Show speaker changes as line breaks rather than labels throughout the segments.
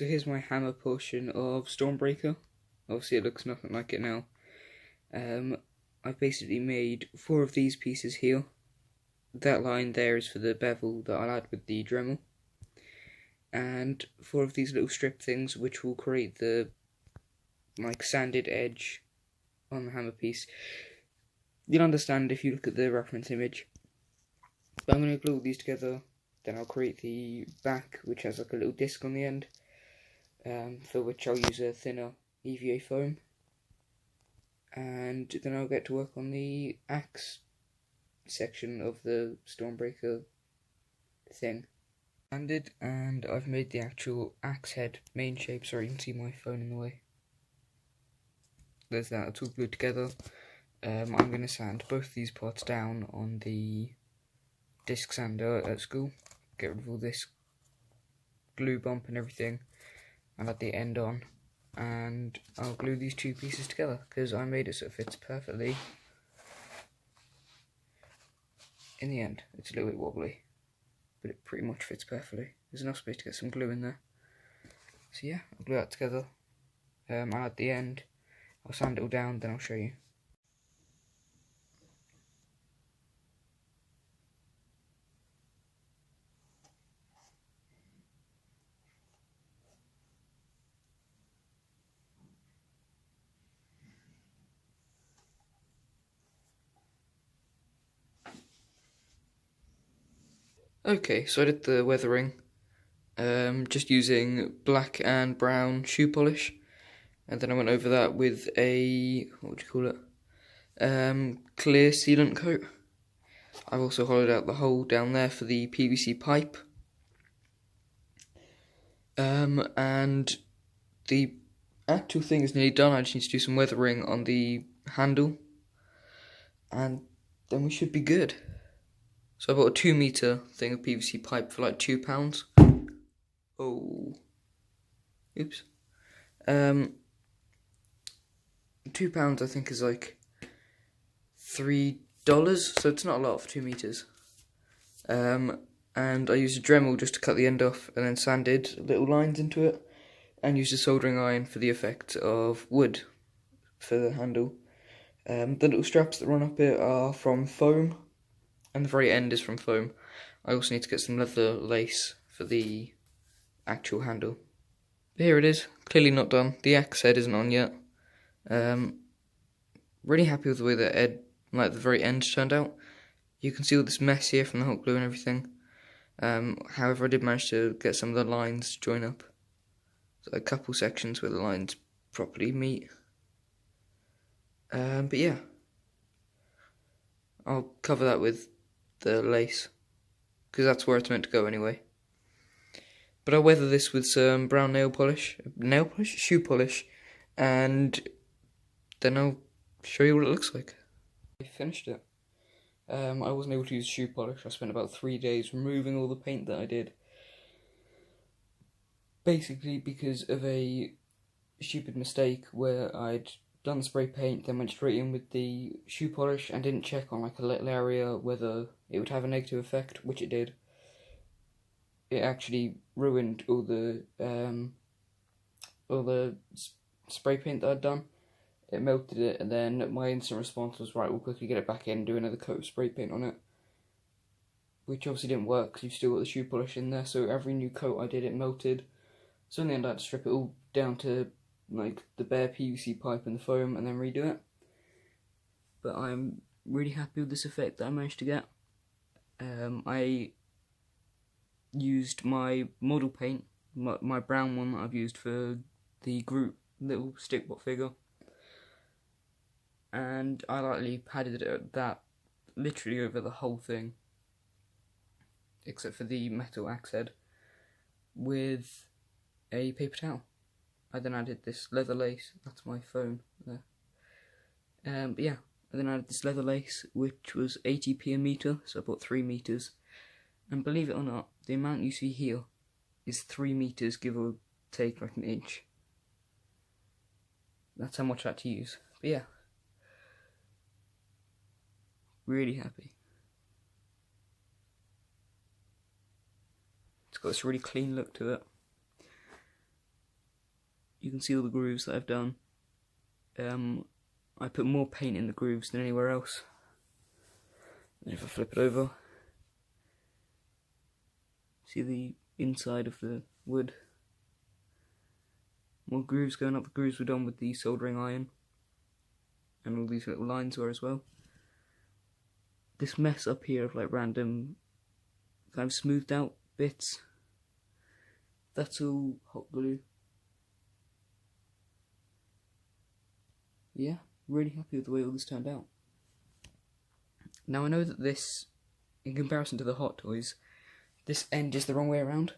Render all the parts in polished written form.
So here's my hammer portion of Stormbreaker. Obviously it looks nothing like it now. I've basically made 4 of these pieces here. That line there is for the bevel that I'll add with the Dremel. And 4 of these little strip things which will create the sanded edge on the hammer piece. You'll understand if you look at the reference image. But I'm going to glue all these together, then I'll create the back which has like a little disc on the end, for which I'll use a thinner EVA foam. And then I'll get to work on the axe section of the Stormbreaker thing. And I've made the actual axe head main shape. Sorry, you can see my phone in the way. There's that, it's all glued together. I'm going to sand both these parts down on the disc sander at school. Get rid of all this glue bump and everything. I'll add the end on. And I'll glue these 2 pieces together because I made it so it fits perfectly. In the end, it's a little bit wobbly, but it pretty much fits perfectly. There's enough space to get some glue in there. So yeah, I'll glue that together. I'll add the end, I'll sand it all down, then I'll show you. Okay, so I did the weathering, just using black and brown shoe polish, and then I went over that with a, what would you call it, clear sealant coat. I've also hollowed out the hole down there for the PVC pipe, and the actual thing is nearly done. I just need to do some weathering on the handle, and then we should be good. So I bought a 2 meter thing of PVC pipe for like £2. Oh, oops. £2 I think is like $3, so it's not a lot for 2 meters. And I used a Dremel just to cut the end off, and then sanded little lines into it, and used a soldering iron for the effect of wood for the handle. The little straps that run up it are from foam, and the very end is from foam. I also need to get some leather lace for the actual handle. But here it is, clearly not done. The axe head isn't on yet. Really happy with the way the the very end turned out. You can see all this mess here from the hot glue and everything. However, I did manage to get some of the lines to join up. So a couple sections where the lines properly meet. But yeah, I'll cover that with the lace, because that's where it's meant to go anyway. But I'll weather this with some brown shoe polish, and then I'll show you what it looks like. I finished it. I wasn't able to use shoe polish. I spent about 3 days removing all the paint that I did. Basically because of a stupid mistake where I'd done spray paint, then went straight in with the shoe polish and didn't check on like a little area whether it would have a negative effect, which it did. It actually ruined all the spray paint that I'd done. It melted it, and then my instant response was, right, we'll quickly get it back in and do another coat of spray paint on it. Which obviously didn't work because you've still got the shoe polish in there, so every new coat I did, it melted. So in the end I had to strip it all down to like the bare PVC pipe and the foam and then redo it. But I'm really happy with this effect that I managed to get. I used my model paint, my brown one that I've used for the Groot little stickbot figure, and I lightly padded that literally over the whole thing, except for the metal axe head, with a paper towel. I then added this leather lace, that's my phone there. But yeah, I then added this leather lace, which was 80p a metre, so I bought 3 metres. And believe it or not, the amount you see here is 3 metres, give or take like an inch. That's how much I had to use. But yeah, really happy. It's got this really clean look to it. you can see all the grooves that I've done. I put more paint in the grooves than anywhere else. And if I flip it over, see the inside of the wood. More grooves going up. The grooves were done with the soldering iron, and all these little lines were as well. This mess up here of like random kind of smoothed out bits, that's all hot glue. Yeah, really happy with the way all this turned out. Now I know that this, in comparison to the Hot Toys, this end is the wrong way around.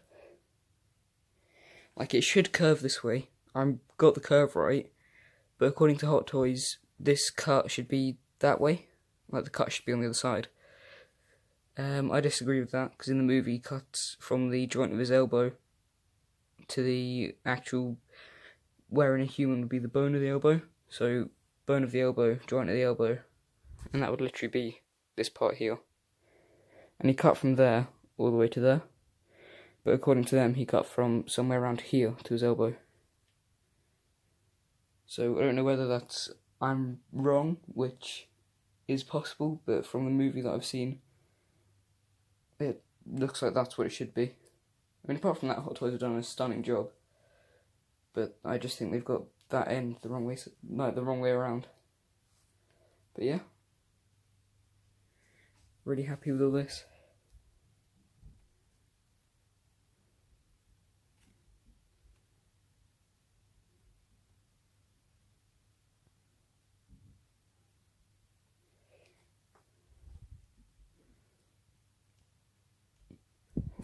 Like, it should curve this way. I got the curve right, but according to Hot Toys, this cut should be that way. Like, the cut should be on the other side. I disagree with that, because in the movie he cuts from the joint of his elbow to the actual, where in a human would be the bone of the elbow. So, bone of the elbow, joint of the elbow, and that would literally be this part here. And he cut from there all the way to there. But according to them, he cut from somewhere around here to his elbow. So I don't know whether I'm wrong, which is possible, but from the movie that I've seen, it looks like that's what it should be. I mean, apart from that, Hot Toys have done a stunning job, but I just think they've got that end the wrong way, like the wrong way around. But yeah, really happy with all this.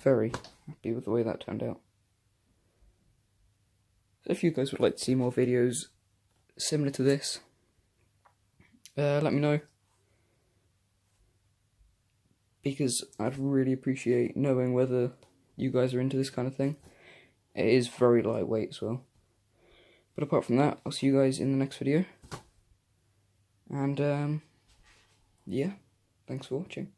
Very happy with the way that turned out. So if you guys would like to see more videos similar to this, let me know, because I'd really appreciate knowing whether you guys are into this kind of thing. It is very lightweight as well. But apart from that, I'll see you guys in the next video. And yeah, thanks for watching.